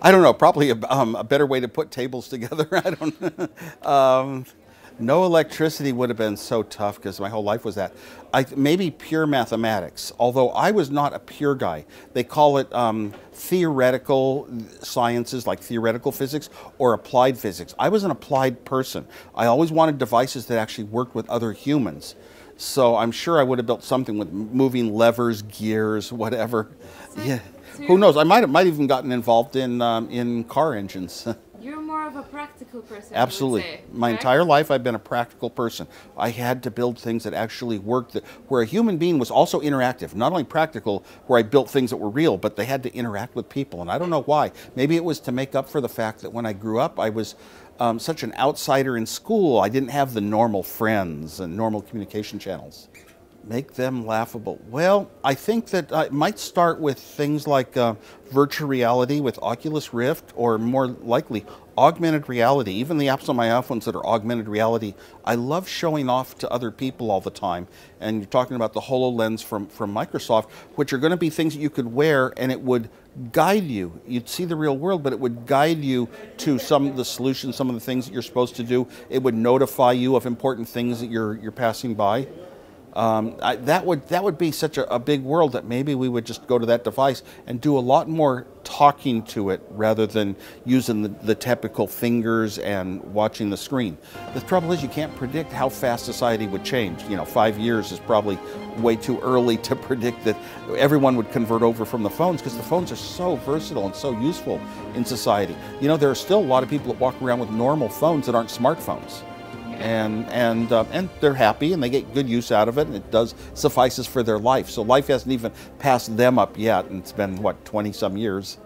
I don't know, probably a better way to put tables together. I don't no electricity would have been so tough because my whole life was that. Maybe pure mathematics, although I was not a pure guy. They call it theoretical sciences like theoretical physics or applied physics. I was an applied person. I always wanted devices that actually worked with other humans. So I'm sure I would have built something with moving levers, gears, whatever. Yeah. Who knows? I might even gotten involved in car engines. You're more of a practical person. Absolutely. I would say, My correct? entire life I've been a practical person. I had to build things that actually worked, where a human being was also interactive. Not only practical, where I built things that were real, but they had to interact with people. And I don't know why. Maybe it was to make up for the fact that when I grew up, I was such an outsider in school. I didn't have the normal friends and normal communication channels. Make them laughable. Well, I think that it might start with things like virtual reality with Oculus Rift, or more likely augmented reality. Even the apps on my iPhones that are augmented reality, I love showing off to other people all the time. And you're talking about the HoloLens from Microsoft, which are going to be things that you could wear and it would guide you. You'd see the real world, but it would guide you to some of the solutions, some of the things that you're supposed to do. It would notify you of important things that you're passing by. That would be such a big world that maybe we would just go to that device and do a lot more talking to it rather than using the typical fingers and watching the screen. The trouble is you can't predict how fast society would change. You know, 5 years is probably way too early to predict that everyone would convert over from the phones, because the phones are so versatile and so useful in society. You know, there are still a lot of people that walk around with normal phones that aren't smartphones. And they're happy and they get good use out of it, and it suffices for their life. So life hasn't even passed them up yet, and it's been, what, 20 some years.